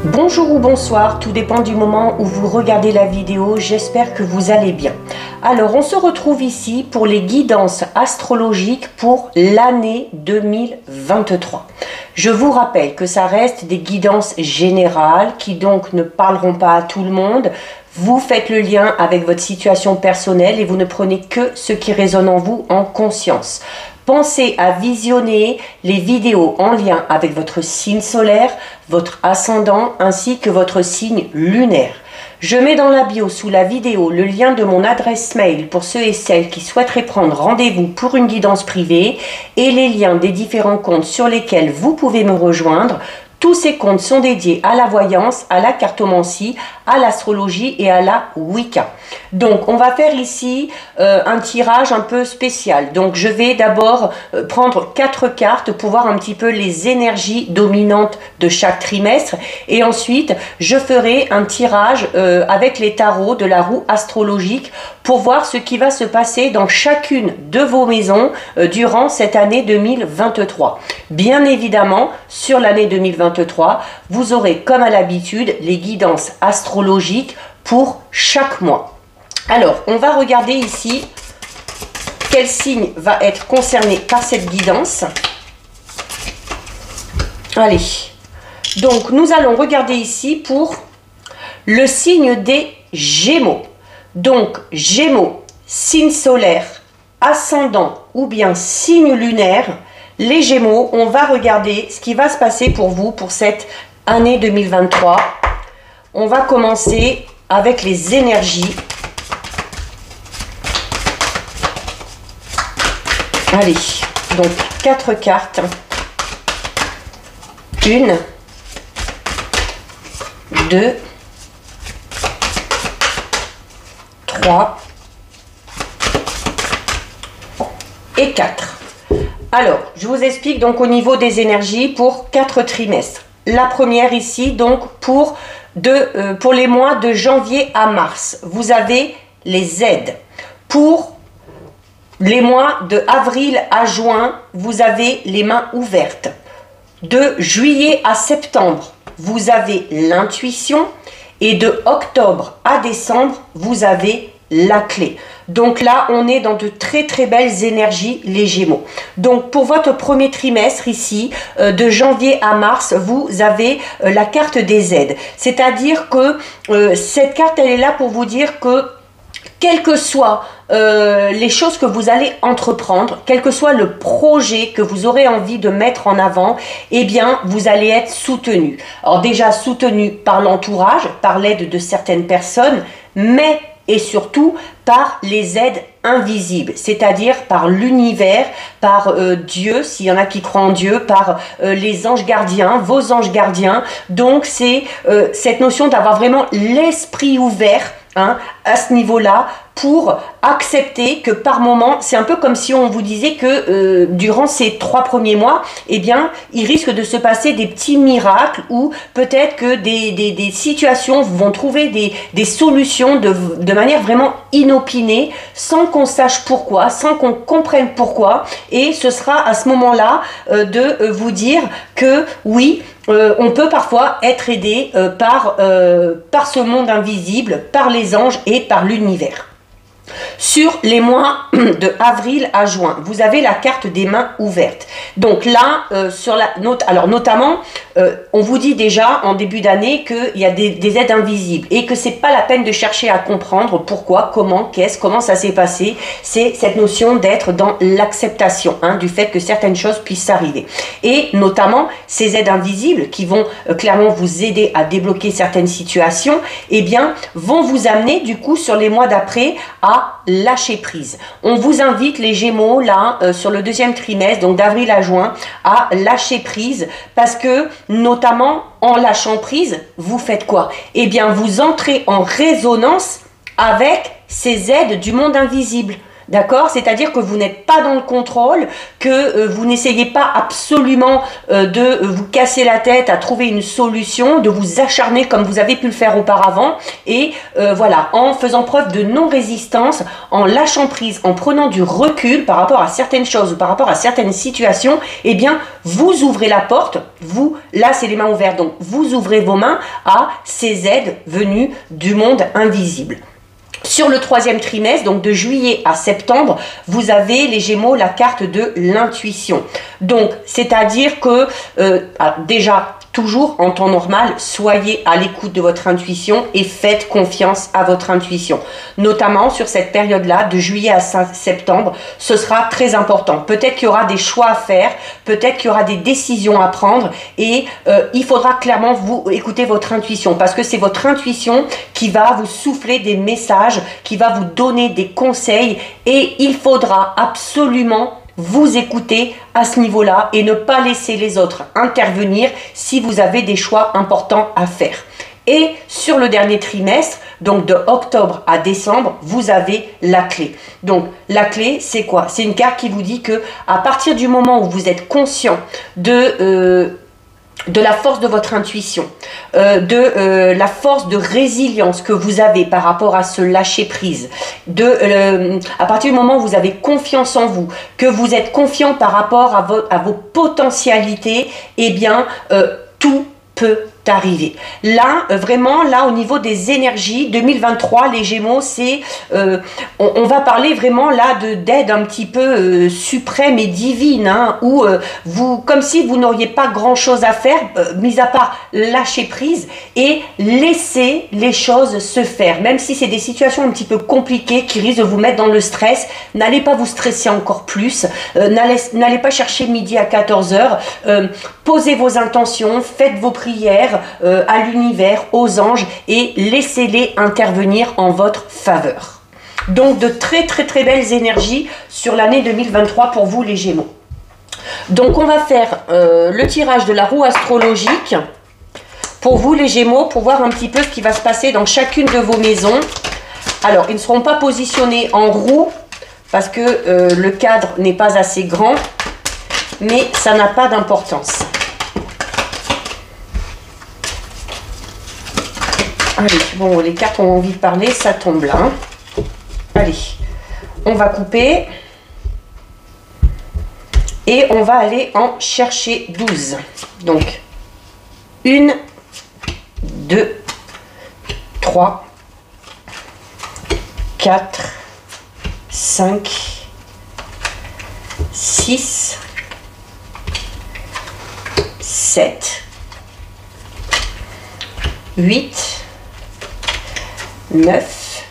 Bonjour ou bonsoir, tout dépend du moment où vous regardez la vidéo, j'espère que vous allez bien. Alors on se retrouve ici pour les guidances astrologiques pour l'année 2023. Je vous rappelle que ça reste des guidances générales qui donc ne parleront pas à tout le monde. Vous faites le lien avec votre situation personnelle et vous ne prenez que ce qui résonne en vous en conscience. Pensez à visionner les vidéos en lien avec votre signe solaire, votre ascendant ainsi que votre signe lunaire. Je mets dans la bio sous la vidéo le lien de mon adresse mail pour ceux et celles qui souhaiteraient prendre rendez-vous pour une guidance privée et les liens des différents comptes sur lesquels vous pouvez me rejoindre. Tous ces comptes sont dédiés à la voyance, à la cartomancie, à l'astrologie et à la Wicca. Donc, on va faire ici un tirage un peu spécial. Donc, je vais d'abord prendre 4 cartes pour voir un petit peu les énergies dominantes de chaque trimestre. Et ensuite, je ferai un tirage avec les tarots de la roue astrologique pour voir ce qui va se passer dans chacune de vos maisons durant cette année 2023. Bien évidemment, sur l'année 2023, vous aurez comme à l'habitude les guidances astrologiques pour chaque mois. Alors, on va regarder ici quel signe va être concerné par cette guidance. Allez, donc nous allons regarder ici pour le signe des Gémeaux. Donc, Gémeaux, signe solaire, ascendant ou bien signe lunaire. Les Gémeaux, on va regarder ce qui va se passer pour vous pour cette année 2023. On va commencer avec les énergies. Allez, donc 4 cartes. 1, 2, 3 et 4. Alors, je vous explique donc au niveau des énergies pour 4 trimestres. La première ici, donc pour les mois de janvier à mars, vous avez les aides. Pour les mois de avril à juin, vous avez les mains ouvertes. De juillet à septembre, vous avez l'intuition. Et de octobre à décembre, vous avez la clé. Donc là, on est dans de très très belles énergies, les Gémeaux. Donc pour votre premier trimestre ici, de janvier à mars, vous avez la carte des aides. C'est-à-dire que cette carte, elle est là pour vous dire que quelles que soient les choses que vous allez entreprendre, quel que soit le projet que vous aurez envie de mettre en avant, eh bien, vous allez être soutenu. Alors déjà soutenu par l'entourage, par l'aide de certaines personnes, mais et surtout par les aides invisibles, c'est-à-dire par l'univers, par Dieu, s'il y en a qui croient en Dieu, par les anges gardiens, vos anges gardiens. Donc c'est cette notion d'avoir vraiment l'esprit ouvert, hein, à ce niveau-là, pour accepter que par moment, c'est un peu comme si on vous disait que durant ces 3 premiers mois, eh bien, il risque de se passer des petits miracles ou peut-être que des situations vont trouver des solutions de manière vraiment inopinée, sans qu'on sache pourquoi, sans qu'on comprenne pourquoi. Et ce sera à ce moment-là de vous dire que oui, on peut parfois être aidé par ce monde invisible, par les anges et par l'univers. Sur les mois de avril à juin, vous avez la carte des mains ouvertes. Donc là, sur la note, alors notamment, on vous dit déjà en début d'année qu'il y a des aides invisibles et que c'est pas la peine de chercher à comprendre pourquoi, comment, comment ça s'est passé. C'est cette notion d'être dans l'acceptation, hein, du fait que certaines choses puissent arriver. Et notamment, ces aides invisibles qui vont clairement vous aider à débloquer certaines situations, eh bien, vont vous amener du coup sur les mois d'après à lâcher prise. On vous invite les Gémeaux là sur le deuxième trimestre, donc d'avril à juin, à lâcher prise parce que notamment en lâchant prise, vous faites quoi? Eh bien vous entrez en résonance avec ces aides du monde invisible. D'accord? C'est-à-dire que vous n'êtes pas dans le contrôle, que vous n'essayez pas absolument de vous casser la tête à trouver une solution, de vous acharner comme vous avez pu le faire auparavant. Et voilà, en faisant preuve de non-résistance, en lâchant prise, en prenant du recul par rapport à certaines choses ou par rapport à certaines situations, eh bien, vous ouvrez la porte, vous, là c'est les mains ouvertes, donc vous ouvrez vos mains à ces aides venues du monde invisible. Sur le troisième trimestre, donc de juillet à septembre, vous avez les Gémeaux la carte de l'intuition. Donc, c'est-à-dire que, alors déjà, toujours en temps normal, soyez à l'écoute de votre intuition et faites confiance à votre intuition. Notamment sur cette période-là, de juillet à septembre, ce sera très important. Peut-être qu'il y aura des choix à faire, peut-être qu'il y aura des décisions à prendre et il faudra clairement vous écouter votre intuition parce que c'est votre intuition qui va vous souffler des messages, qui va vous donner des conseils et il faudra absolument vous écouter à ce niveau-là et ne pas laisser les autres intervenir si vous avez des choix importants à faire. Et sur le dernier trimestre, donc de octobre à décembre, vous avez la clé. Donc la clé, c'est quoi? C'est une carte qui vous dit que à partir du moment où vous êtes conscient de la force de votre intuition, la force de résilience que vous avez par rapport à ce lâcher prise, à partir du moment où vous avez confiance en vous, que vous êtes confiant par rapport à vos potentialités, eh bien, tout peut arriver. Là, vraiment, là, au niveau des énergies, 2023, les Gémeaux, c'est, on va parler vraiment là d'aide un petit peu suprême et divine, hein, où vous, comme si vous n'auriez pas grand-chose à faire, mis à part lâcher prise et laisser les choses se faire. Même si c'est des situations un petit peu compliquées qui risquent de vous mettre dans le stress, n'allez pas vous stresser encore plus, n'allez pas chercher midi à 14 h, posez vos intentions, faites vos prières, à l'univers, aux anges et laissez-les intervenir en votre faveur. Donc de très très très belles énergies sur l'année 2023 pour vous les Gémeaux. Donc on va faire le tirage de la roue astrologique pour vous les Gémeaux pour voir un petit peu ce qui va se passer dans chacune de vos maisons. Alors ils ne seront pas positionnés en roue parce que le cadre n'est pas assez grand, mais ça n'a pas d'importance. Allez, bon, les cartes ont envie de parler, ça tombe là. Allez, on va couper. Et on va aller en chercher 12. Donc, 1, 2, 3, 4, 5, 6, 7, 8, 9,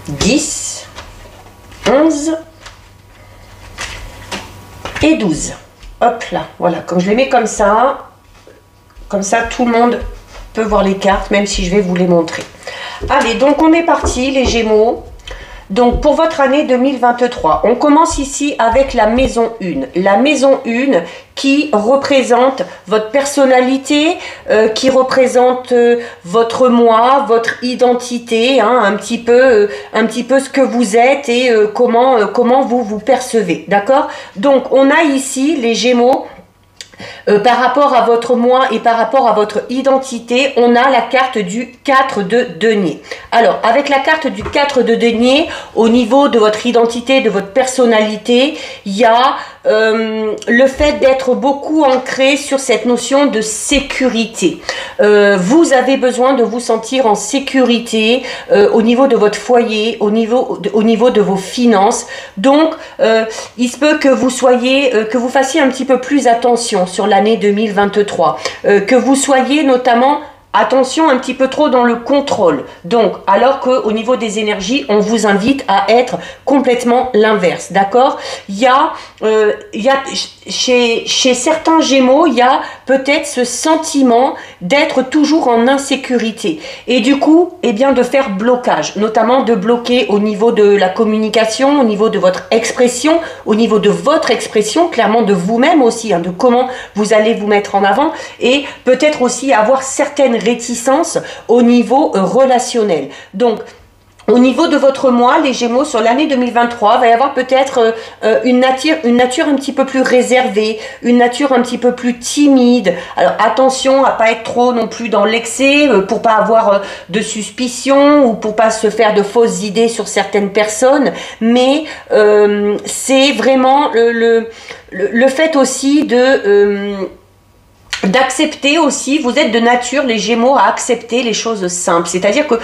10, 11 et 12. Hop là, voilà, comme je les mets comme ça tout le monde peut voir les cartes, même si je vais vous les montrer. Allez, donc on est parti les Gémeaux. Donc pour votre année 2023, on commence ici avec la maison 1. La maison 1 qui représente votre personnalité, qui représente votre moi, votre identité, hein, un petit peu ce que vous êtes et comment vous vous percevez. D'accord? Donc on a ici les Gémeaux. Par rapport à votre moi et par rapport à votre identité, on a la carte du 4 de denier. Alors, avec la carte du 4 de denier, au niveau de votre identité, de votre personnalité, il y a le fait d'être beaucoup ancré sur cette notion de sécurité. Vous avez besoin de vous sentir en sécurité au niveau de votre foyer, au niveau de vos finances. Donc, il se peut que vous fassiez un petit peu plus attention sur l'année 2023, que vous soyez notamment attention un petit peu trop dans le contrôle. Donc, alors qu'au niveau des énergies, on vous invite à être complètement l'inverse, d'accord? Il y a chez certains Gémeaux, il y a peut-être ce sentiment d'être toujours en insécurité. Et du coup, eh bien, de faire blocage, notamment de bloquer au niveau de la communication, au niveau de votre expression, au niveau de votre expression, clairement de vous-même aussi, hein, de comment vous allez vous mettre en avant, et peut-être aussi avoir certaines réticences au niveau relationnel. Donc, Au niveau de votre mois, les Gémeaux, sur l'année 2023, il va y avoir peut-être une nature un petit peu plus réservée, une nature un petit peu plus timide. Alors attention à pas être trop non plus dans l'excès, pour pas avoir de suspicion ou pour pas se faire de fausses idées sur certaines personnes. Mais c'est vraiment le fait aussi d'accepter aussi, vous êtes de nature, les Gémeaux, à accepter les choses simples. C'est-à-dire que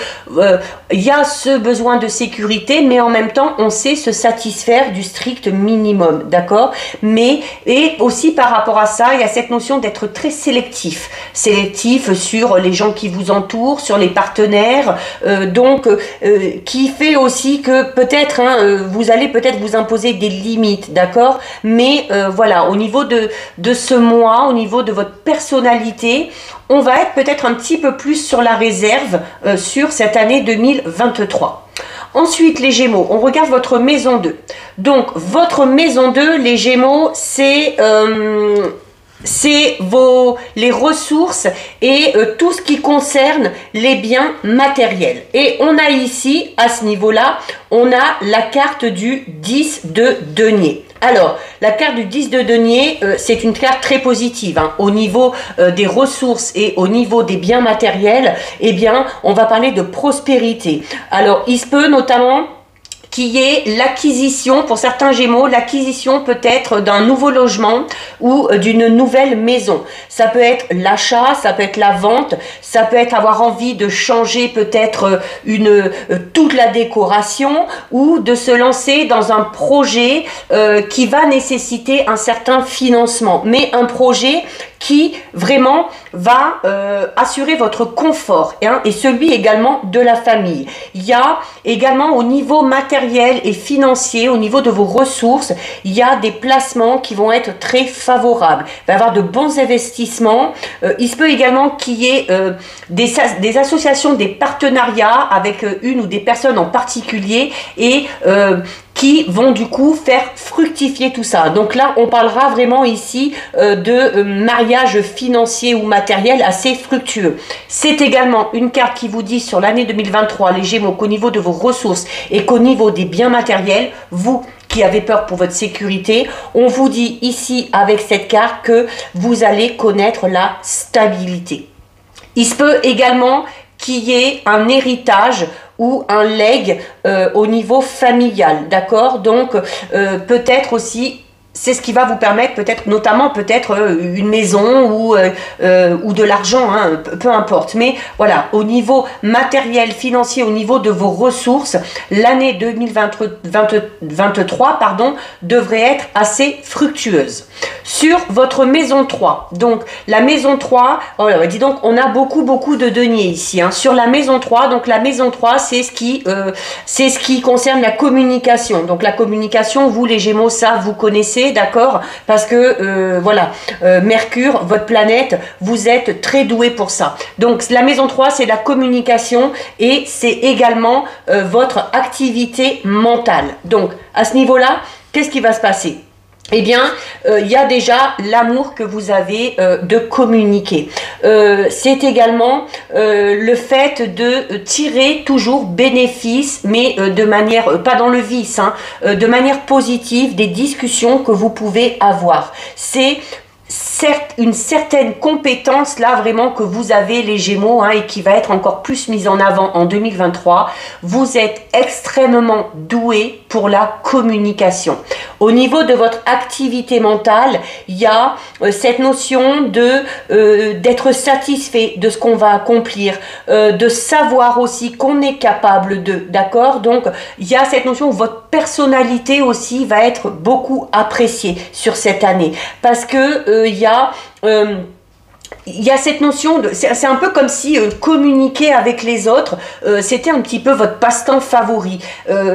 il y a ce besoin de sécurité, mais en même temps, on sait se satisfaire du strict minimum, d'accord? Mais, et aussi par rapport à ça, il y a cette notion d'être très sélectif. Sélectif sur les gens qui vous entourent, sur les partenaires, qui fait aussi que peut-être, vous allez peut-être vous imposer des limites, d'accord? Mais voilà, au niveau de ce mois, au niveau de votre personnalité, on va être peut-être un petit peu plus sur la réserve sur cette année 2023. Ensuite, les Gémeaux, on regarde votre maison 2. Donc, votre maison 2, les Gémeaux, c'est les ressources et tout ce qui concerne les biens matériels. Et on a ici, à ce niveau-là, on a la carte du 10 de denier. Alors, la carte du 10 de denier, c'est une carte très positive. Au niveau des ressources et au niveau des biens matériels, eh bien, on va parler de prospérité. Alors, il se peut notamment qui est l'acquisition, pour certains Gémeaux, l'acquisition peut-être d'un nouveau logement ou d'une nouvelle maison. Ça peut être l'achat, ça peut être la vente, ça peut être avoir envie de changer peut-être toute la décoration ou de se lancer dans un projet qui va nécessiter un certain financement, mais un projet qui vraiment va assurer votre confort et celui également de la famille. Il y a également au niveau matériel et financier, au niveau de vos ressources, il y a des placements qui vont être très favorables. Il va y avoir de bons investissements. Il se peut également qu'il y ait des associations, des partenariats avec une ou des personnes en particulier et qui vont du coup faire fructifier tout ça. Donc là, on parlera vraiment ici de mariage financier ou matériel assez fructueux. C'est également une carte qui vous dit sur l'année 2023, les Gémeaux, qu'au niveau de vos ressources et qu'au niveau des biens matériels, vous qui avez peur pour votre sécurité, on vous dit ici avec cette carte que vous allez connaître la stabilité. Il se peut également qu'il y ait un héritage ou un legs au niveau familial, d'accord? Donc, peut-être aussi, c'est ce qui va vous permettre, peut-être, notamment peut-être une maison ou de l'argent, peu importe. Mais voilà, au niveau matériel, financier, au niveau de vos ressources, l'année 2023 devrait être assez fructueuse. Sur votre maison 3, donc la maison 3, oh là, dis donc, on a beaucoup de deniers ici. Sur la maison 3, donc la maison 3, c'est ce qui concerne la communication. Donc la communication, vous les Gémeaux, ça vous connaissez, d'accord? Parce que Mercure, votre planète, vous êtes très doué pour ça. Donc la maison 3, c'est la communication et c'est également votre activité mentale. Donc à ce niveau-là, qu'est-ce qui va se passer? Eh bien, il y a déjà l'amour que vous avez de communiquer. C'est également le fait de tirer toujours bénéfice, mais de manière, pas dans le vice, de manière positive, des discussions que vous pouvez avoir. C'est certes une certaine compétence là vraiment que vous avez les Gémeaux et qui va être encore plus mise en avant en 2023. Vous êtes extrêmement doué pour la communication. Au niveau de votre activité mentale, il y a cette notion d'être satisfait de ce qu'on va accomplir, de savoir aussi qu'on est capable de, d'accord? Donc il y a cette notion où votre personnalité aussi va être beaucoup appréciée sur cette année parce que il y a cette notion de, c'est un peu comme si communiquer avec les autres, c'était un petit peu votre passe-temps favori.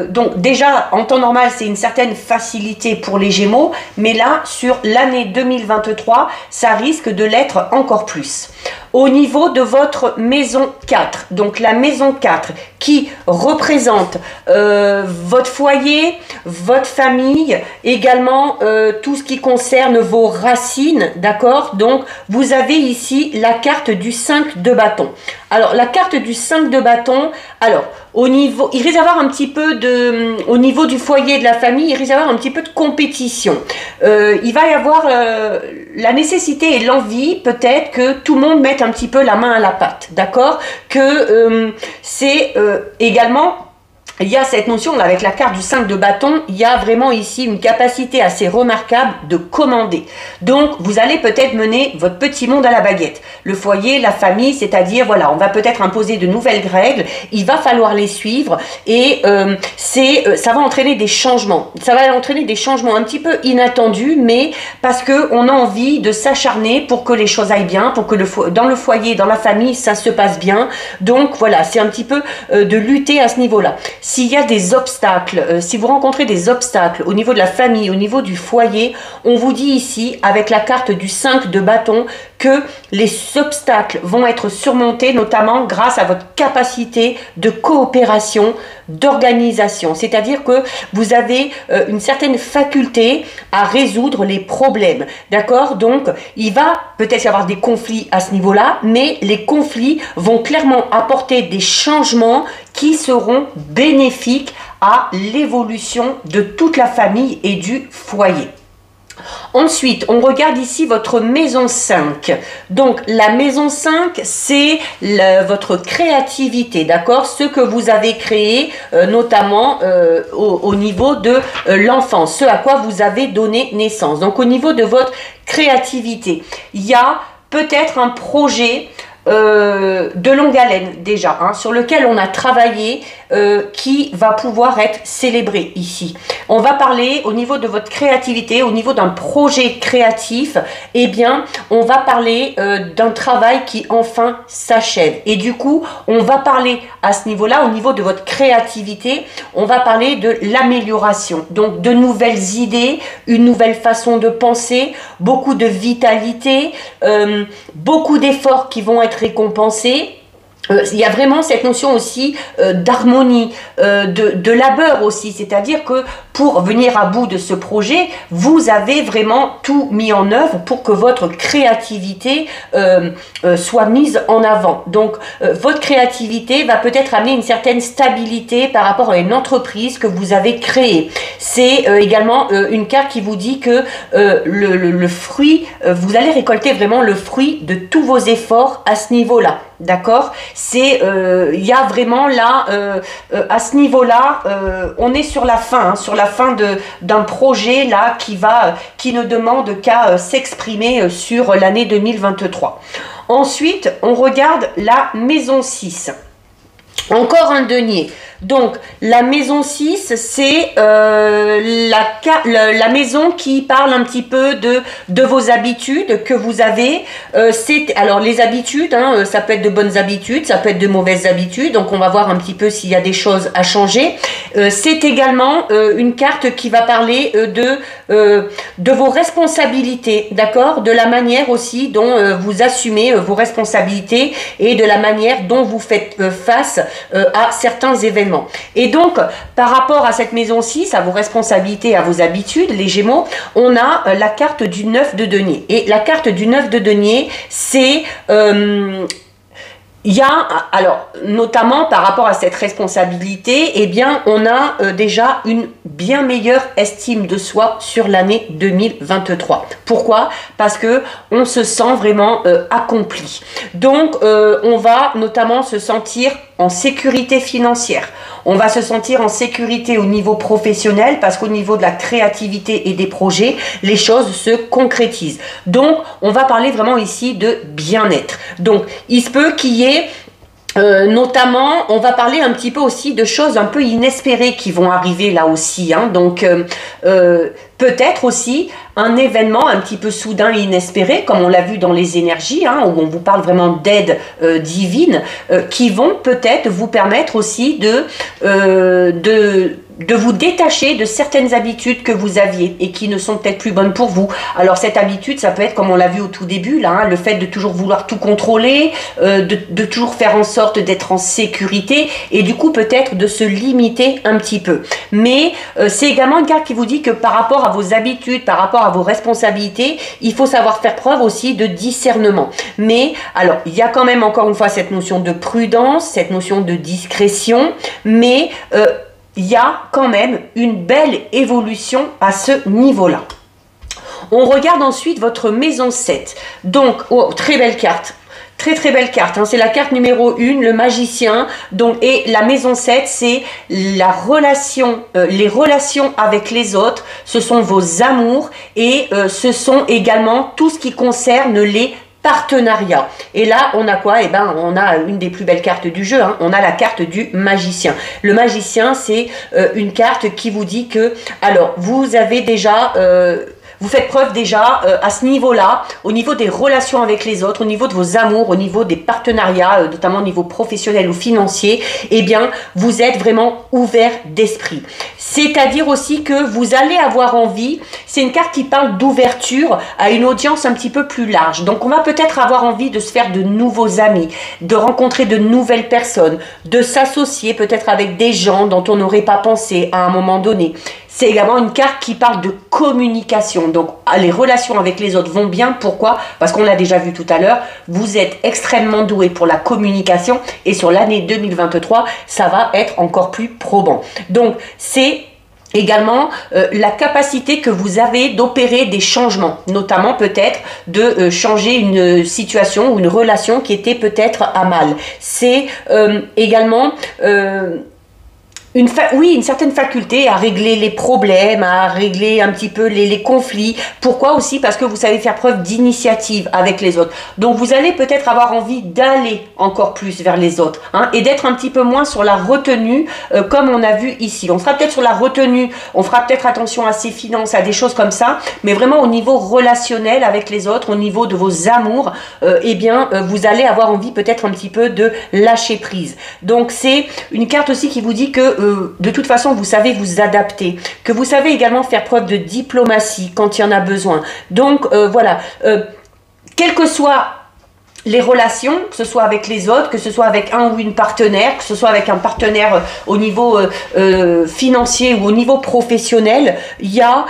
Donc déjà, en temps normal, c'est une certaine facilité pour les Gémeaux, mais là, sur l'année 2023, ça risque de l'être encore plus. Au niveau de votre maison 4, donc la maison 4 qui représente votre foyer, votre famille, également tout ce qui concerne vos racines, d'accord? Donc vous avez ici la carte du 5 de bâton. Alors, la carte du 5 de bâton, alors, au niveau, il risque d'avoir un petit peu de, au niveau du foyer de la famille, il risque d'avoir un petit peu de compétition. Il va y avoir la nécessité et l'envie, peut-être, que tout le monde mette un petit peu la main à la pâte, d'accord? Que c'est également... Il y a cette notion, avec la carte du 5 de bâton, il y a vraiment ici une capacité assez remarquable de commander. Donc, vous allez peut-être mener votre petit monde à la baguette. Le foyer, la famille, c'est-à-dire, voilà, on va peut-être imposer de nouvelles règles, il va falloir les suivre et ça va entraîner des changements. Ça va entraîner des changements un petit peu inattendus, mais parce qu'on a envie de s'acharner pour que les choses aillent bien, pour que dans le foyer, dans la famille, ça se passe bien. Donc, voilà, c'est un petit peu de lutter à ce niveau-là. S'il y a des obstacles, si vous rencontrez des obstacles au niveau de la famille, au niveau du foyer, on vous dit ici, avec la carte du 5 de bâton, que les obstacles vont être surmontés, notamment grâce à votre capacité de coopération, d'organisation. C'est-à-dire que vous avez une certaine faculté à résoudre les problèmes. D'accord? Donc, il va peut-être y avoir des conflits à ce niveau-là, mais les conflits vont clairement apporter des changements qui seront bénéfiques à l'évolution de toute la famille et du foyer. Ensuite, on regarde ici votre maison 5. Donc, la maison 5, c'est votre créativité, d'accord? Ce que vous avez créé, notamment au niveau de l'enfance, ce à quoi vous avez donné naissance. Donc, au niveau de votre créativité, il y a peut-être un projet de longue haleine déjà, hein, sur lequel on a travaillé, qui va pouvoir être célébré ici. On va parler au niveau de votre créativité, au niveau d'un projet créatif, eh bien, on va parler d'un travail qui enfin s'achève. Et du coup, on va parler à ce niveau-là, au niveau de votre créativité, on va parler de l'amélioration. Donc, de nouvelles idées, une nouvelle façon de penser, beaucoup de vitalité, beaucoup d'efforts qui vont être récompensés. Il y a vraiment cette notion aussi d'harmonie, de labeur aussi, c'est-à-dire que pour venir à bout de ce projet, vous avez vraiment tout mis en œuvre pour que votre créativité soit mise en avant. Donc, votre créativité va peut-être amener une certaine stabilité par rapport à une entreprise que vous avez créée. C'est également une carte qui vous dit que le fruit, vous allez récolter vraiment le fruit de tous vos efforts à ce niveau-là. D'accord? C'est, il y a vraiment là, à ce niveau-là, on est sur la fin, hein, sur la fin d'un projet là qui ne demande qu'à s'exprimer sur l'année 2023. Ensuite, on regarde la maison 6. Encore un denier. Donc, la maison 6, c'est la maison qui parle un petit peu de vos habitudes que vous avez. Alors, les habitudes, hein, ça peut être de bonnes habitudes, ça peut être de mauvaises habitudes. Donc, on va voir un petit peu s'il y a des choses à changer. C'est également une carte qui va parler de vos responsabilités, d'accord? De la manière aussi dont vous assumez vos responsabilités et de la manière dont vous faites face à certains événements. Et donc, par rapport à cette maison 6, à vos responsabilités, à vos habitudes, les Gémeaux, on a la carte du 9 de denier. Et la carte du 9 de denier, c'est... il y a, alors, notamment par rapport à cette responsabilité, eh bien, on a déjà une bien meilleure estime de soi sur l'année 2023. Pourquoi? Parce que on se sent vraiment accompli. Donc, on va notamment se sentir en sécurité financière. On va se sentir en sécurité au niveau professionnel parce qu'au niveau de la créativité et des projets, les choses se concrétisent. Donc, on va parler vraiment ici de bien-être. Donc, il se peut qu'il y ait notamment, on va parler un petit peu aussi de choses un peu inespérées qui vont arriver là aussi, hein. Donc peut-être aussi un événement un petit peu soudain et inespéré, comme on l'a vu dans les énergies, hein, où on vous parle vraiment d'aide divine, qui vont peut-être vous permettre aussi vous détacher de certaines habitudes que vous aviez et qui ne sont peut-être plus bonnes pour vous. Alors cette habitude, ça peut être, comme on l'a vu au tout début, là, hein, le fait de toujours vouloir tout contrôler, de toujours faire en sorte d'être en sécurité et du coup peut-être de se limiter un petit peu. Mais c'est également une carte qui vous dit que par rapport à vos habitudes, par rapport à vos responsabilités, il faut savoir faire preuve aussi de discernement. Mais alors, il y a quand même encore une fois cette notion de prudence, cette notion de discrétion, mais il y a quand même une belle évolution à ce niveau-là. On regarde ensuite votre maison 7. Donc, oh, très belle carte. Très très belle carte, hein. C'est la carte numéro 1, le magicien. Donc, et la maison 7, c'est la relation, les relations avec les autres, ce sont vos amours et ce sont également tout ce qui concerne les partenariat. Et là, on a quoi? Eh ben, on a une des plus belles cartes du jeu, hein. On a la carte du magicien. Le magicien, c'est une carte qui vous dit que, alors, vous avez déjà... vous faites preuve déjà à ce niveau-là, au niveau des relations avec les autres, au niveau de vos amours, au niveau des partenariats, notamment au niveau professionnel ou financier, eh bien, vous êtes vraiment ouvert d'esprit. C'est-à-dire aussi que vous allez avoir envie, c'est une carte qui parle d'ouverture à une audience un petit peu plus large. Donc, on va peut-être avoir envie de se faire de nouveaux amis, de rencontrer de nouvelles personnes, de s'associer peut-être avec des gens dont on n'aurait pas pensé à un moment donné. C'est également une carte qui parle de communication. Donc, les relations avec les autres vont bien. Pourquoi? Parce qu'on l'a déjà vu tout à l'heure, vous êtes extrêmement doué pour la communication et sur l'année 2023, ça va être encore plus probant. Donc, c'est également la capacité que vous avez d'opérer des changements, notamment peut-être de changer une situation ou une relation qui était peut-être à mal. C'est également... une certaine faculté à régler les problèmes, à régler un petit peu les conflits. Pourquoi aussi? Parce que vous savez faire preuve d'initiative avec les autres. Donc vous allez peut-être avoir envie d'aller encore plus vers les autres, hein, et d'être un petit peu moins sur la retenue comme on a vu ici. On sera peut-être sur la retenue, on fera peut-être attention à ses finances, à des choses comme ça, mais vraiment au niveau relationnel avec les autres, au niveau de vos amours, eh bien vous allez avoir envie peut-être un petit peu de lâcher prise. Donc c'est une carte aussi qui vous dit que de toute façon, vous savez vous adapter, que vous savez également faire preuve de diplomatie quand il y en a besoin. Donc, voilà, quel que soit les relations, que ce soit avec les autres, que ce soit avec un ou une partenaire, que ce soit avec un partenaire au niveau financier ou au niveau professionnel, il y a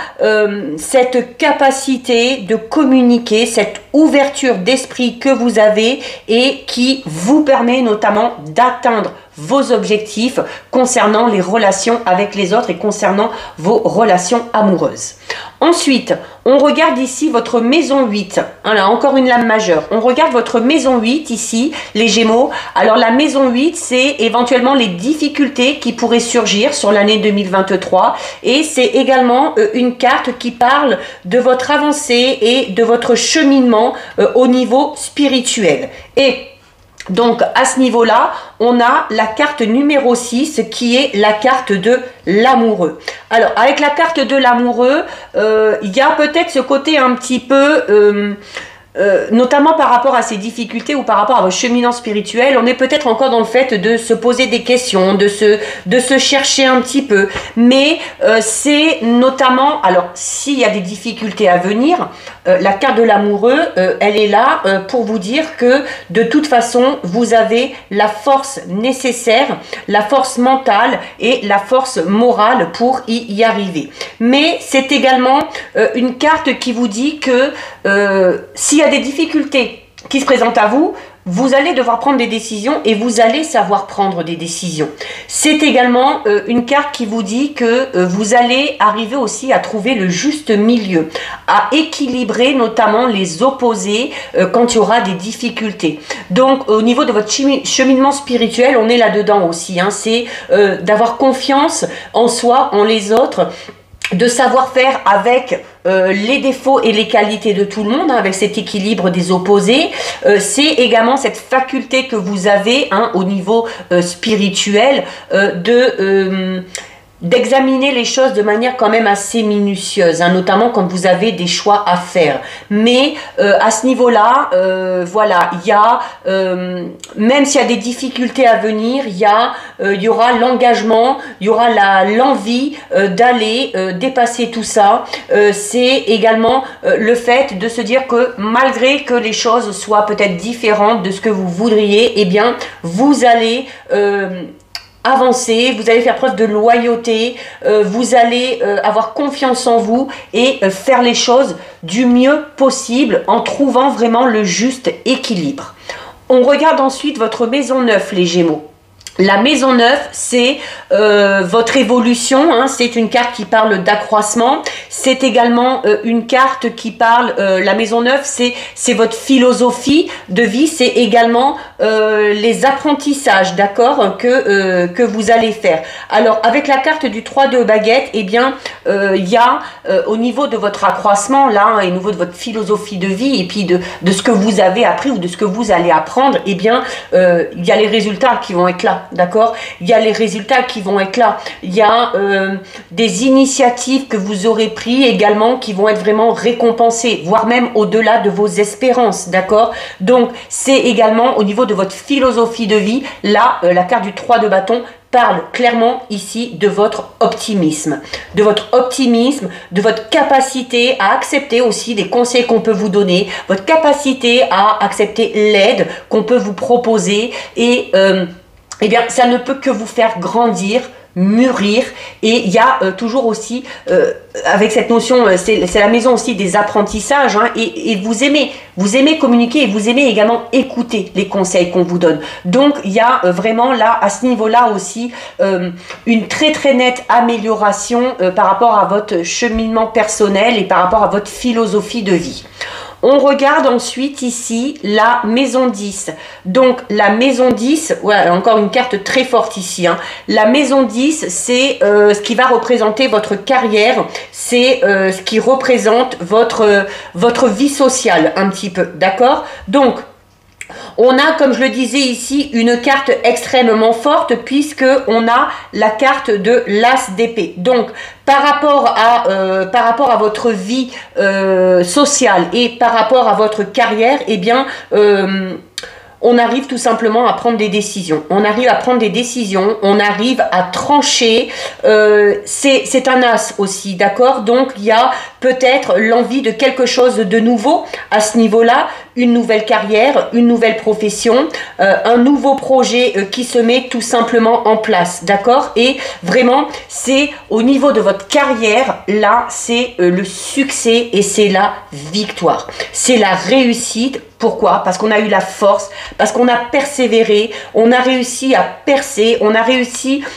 cette capacité de communiquer, cette ouverture d'esprit que vous avez et qui vous permet notamment d'atteindre vos objectifs concernant les relations avec les autres et concernant vos relations amoureuses. Ensuite, on regarde ici votre maison 8. Voilà, encore une lame majeure. On regarde votre maison 8 ici, les Gémeaux. Alors la maison 8, c'est éventuellement les difficultés qui pourraient surgir sur l'année 2023. Et c'est également une carte qui parle de votre avancée et de votre cheminement au niveau spirituel. Et donc, à ce niveau-là, on a la carte numéro 6 qui est la carte de l'amoureux. Alors, avec la carte de l'amoureux, il y a peut-être ce côté un petit peu... notamment par rapport à ces difficultés ou par rapport à vos cheminements spirituels, on est peut-être encore dans le fait de se poser des questions, de se chercher un petit peu. Mais c'est notamment, alors s'il y a des difficultés à venir, la carte de l'amoureux, elle est là pour vous dire que de toute façon, vous avez la force nécessaire, la force mentale et la force morale pour y arriver. Mais c'est également une carte qui vous dit que s'il y a des difficultés qui se présentent à vous, vous allez devoir prendre des décisions et vous allez savoir prendre des décisions. C'est également une carte qui vous dit que vous allez arriver aussi à trouver le juste milieu, à équilibrer notamment les opposés quand il y aura des difficultés. Donc au niveau de votre cheminement spirituel, on est là-dedans aussi, hein, c'est d'avoir confiance en soi, en les autres, de savoir faire avec les défauts et les qualités de tout le monde, hein, avec cet équilibre des opposés. C'est également cette faculté que vous avez, hein, au niveau spirituel d'examiner les choses de manière quand même assez minutieuse, hein, notamment quand vous avez des choix à faire. Mais à ce niveau-là, voilà, il y a, même s'il y a des difficultés à venir, il y aura l'engagement, il y aura l'envie d'aller dépasser tout ça. C'est également le fait de se dire que malgré que les choses soient peut-être différentes de ce que vous voudriez, eh bien, vous allez avancer, vous allez faire preuve de loyauté, vous allez avoir confiance en vous et faire les choses du mieux possible en trouvant vraiment le juste équilibre. On regarde ensuite votre maison 9, les Gémeaux. La maison 9, c'est votre évolution, hein, c'est une carte qui parle d'accroissement, c'est également une carte qui parle, la maison 9, c'est votre philosophie de vie, c'est également les apprentissages, d'accord, que vous allez faire. Alors, avec la carte du 3 de baguette, eh bien, il y a au niveau de votre accroissement, là, et au niveau de votre philosophie de vie, et puis de ce que vous avez appris ou de ce que vous allez apprendre, eh bien, il y a les résultats qui vont être là. D'accord, il y a les résultats qui vont être là, il y a des initiatives que vous aurez prises également qui vont être vraiment récompensées, voire même au-delà de vos espérances, d'accord. Donc c'est également au niveau de votre philosophie de vie, là la carte du 3 de bâton parle clairement ici de votre optimisme, de votre capacité à accepter aussi les conseils qu'on peut vous donner, votre capacité à accepter l'aide qu'on peut vous proposer et eh bien, ça ne peut que vous faire grandir, mûrir. Et il y a toujours aussi, avec cette notion, c'est la maison aussi des apprentissages, hein, et vous aimez communiquer et vous aimez également écouter les conseils qu'on vous donne. Donc, il y a vraiment là, à ce niveau-là aussi, une très très nette amélioration par rapport à votre cheminement personnel et par rapport à votre philosophie de vie. On regarde ensuite ici la maison 10. Donc la maison 10, voilà, encore une carte très forte ici, hein. La maison 10, c'est ce qui va représenter votre carrière, c'est ce qui représente votre vie sociale un petit peu, d'accord? Donc, on a, comme je le disais ici, une carte extrêmement forte puisque on a la carte de l'As d'épée. Donc, par rapport à votre vie sociale et par rapport à votre carrière, eh bien, on arrive tout simplement à prendre des décisions. On arrive à prendre des décisions, on arrive à trancher. C'est un as aussi, d'accord? Donc, il y a peut-être l'envie de quelque chose de nouveau à ce niveau-là, une nouvelle carrière, une nouvelle profession, un nouveau projet qui se met tout simplement en place, d'accord? Et vraiment, c'est au niveau de votre carrière, là, c'est le succès et c'est la victoire. C'est la réussite. Pourquoi? Parce qu'on a eu la force, parce qu'on a persévéré, on a réussi à percer, on va réussir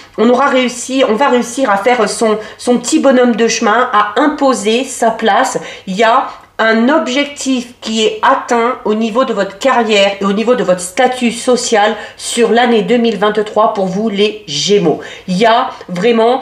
à faire son petit bonhomme de chemin, à imposer sa place. Il y a un objectif qui est atteint au niveau de votre carrière et au niveau de votre statut social sur l'année 2023 pour vous les Gémeaux. Il y a vraiment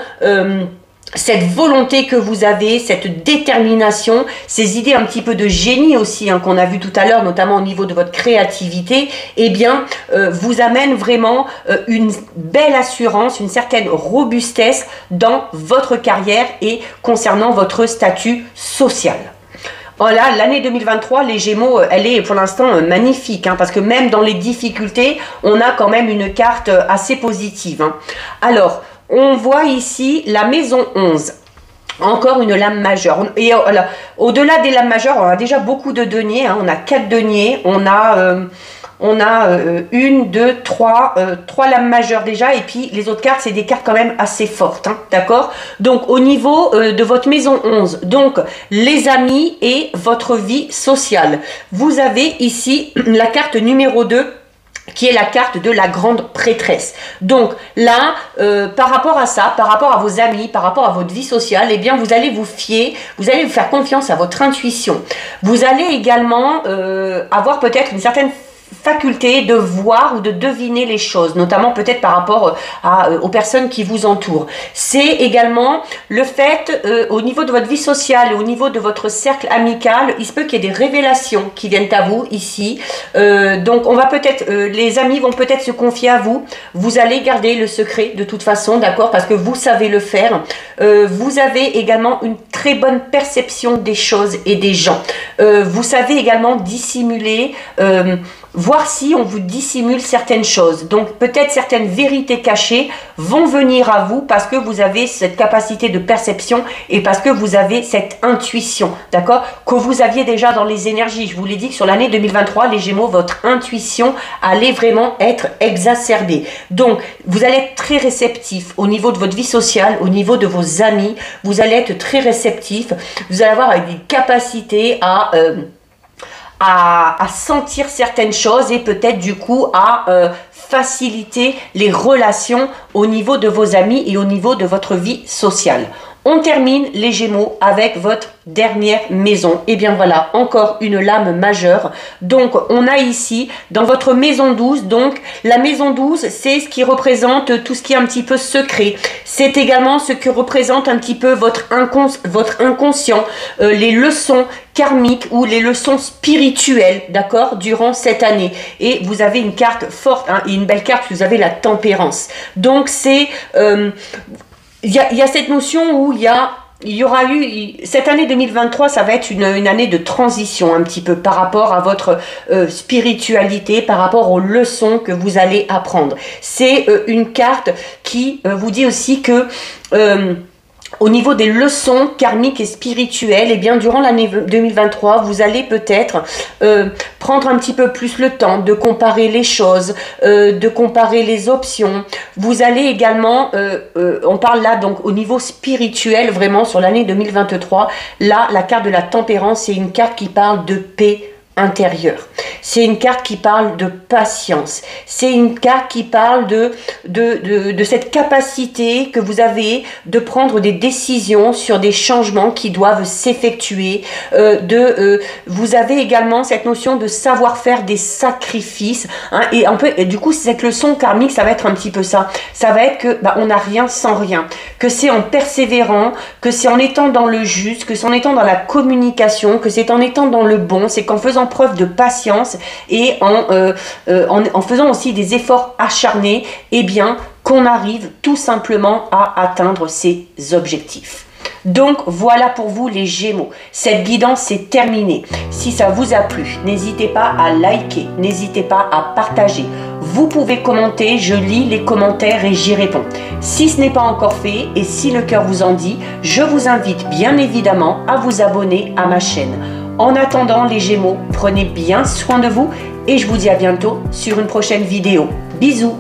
cette volonté que vous avez, cette détermination, ces idées un petit peu de génie aussi, hein, qu'on a vu tout à l'heure, notamment au niveau de votre créativité, eh bien, vous amène vraiment une belle assurance, une certaine robustesse dans votre carrière et concernant votre statut social. Voilà, l'année 2023, les Gémeaux, elle est pour l'instant magnifique, hein, parce que même dans les difficultés, on a quand même une carte assez positive, hein. Alors, on voit ici la maison 11. Encore une lame majeure. Et au-delà des lames majeures, on a déjà beaucoup de deniers, hein. On a 4 deniers, on a 1, 2, 3 lames majeures déjà, et puis les autres cartes, c'est des cartes quand même assez fortes, hein, d'accord? Donc au niveau de votre maison 11, donc les amis et votre vie sociale. Vous avez ici la carte numéro 2, qui est la carte de la grande prêtresse. Donc là, par rapport à ça, par rapport à vos amis, par rapport à votre vie sociale, eh bien vous allez vous fier, vous allez vous faire confiance à votre intuition. Vous allez également avoir peut-être une certaine faculté de voir ou de deviner les choses, notamment peut-être par rapport aux personnes qui vous entourent. C'est également le fait, au niveau de votre vie sociale, au niveau de votre cercle amical, il se peut qu'il y ait des révélations qui viennent à vous ici. Donc on va peut-être, les amis vont peut-être se confier à vous. Vous allez garder le secret de toute façon, d'accord, parce que vous savez le faire. Vous avez également une très bonne perception des choses et des gens. Vous savez également dissimuler, voir si on vous dissimule certaines choses. Donc peut-être certaines vérités cachées vont venir à vous parce que vous avez cette capacité de perception et parce que vous avez cette intuition, d'accord, que vous aviez déjà dans les énergies. Je vous l'ai dit que sur l'année 2023, les Gémeaux, votre intuition allait vraiment être exacerbée. Donc vous allez être très réceptif au niveau de votre vie sociale, au niveau de vos amis. Vous allez être très réceptif. Vous allez avoir des capacités à sentir certaines choses et peut-être du coup à faciliter les relations au niveau de vos amis et au niveau de votre vie sociale. On termine les Gémeaux avec votre dernière maison. Et bien voilà, encore une lame majeure. Donc on a ici dans votre maison 12, donc la maison 12, c'est ce qui représente tout ce qui est un petit peu secret. C'est également ce que représente un petit peu votre inconscient, les leçons karmiques ou les leçons spirituelles, d'accord, durant cette année. Et vous avez une carte forte, hein, et une belle carte, vous avez la tempérance. Donc c'est... Il y a cette notion où il y aura eu, cette année 2023, ça va être une année de transition un petit peu par rapport à votre spiritualité, par rapport aux leçons que vous allez apprendre. C'est une carte qui vous dit aussi que... au niveau des leçons karmiques et spirituelles, eh bien, durant l'année 2023, vous allez peut-être prendre un petit peu plus le temps de comparer les choses, de comparer les options. Vous allez également, on parle là donc au niveau spirituel, vraiment sur l'année 2023, là, la carte de la tempérance, c'est une carte qui parle de paix intérieure. C'est une carte qui parle de patience. C'est une carte qui parle de cette capacité que vous avez de prendre des décisions sur des changements qui doivent s'effectuer. Vous avez également cette notion de savoir faire des sacrifices. Hein, et du coup, cette leçon karmique, ça va être un petit peu ça. Ça va être que on n'a rien sans rien. Que c'est en persévérant, que c'est en étant dans le juste, que c'est en étant dans la communication, que c'est en étant dans le bon, c'est qu'en faisant preuve de patience et en faisant aussi des efforts acharnés, eh bien, qu'on arrive tout simplement à atteindre ses objectifs. Donc voilà pour vous les Gémeaux, cette guidance est terminée. Si ça vous a plu, n'hésitez pas à liker, n'hésitez pas à partager. Vous pouvez commenter, je lis les commentaires et j'y réponds. Si ce n'est pas encore fait et si le cœur vous en dit, je vous invite bien évidemment à vous abonner à ma chaîne. En attendant les Gémeaux, prenez bien soin de vous et je vous dis à bientôt sur une prochaine vidéo. Bisous!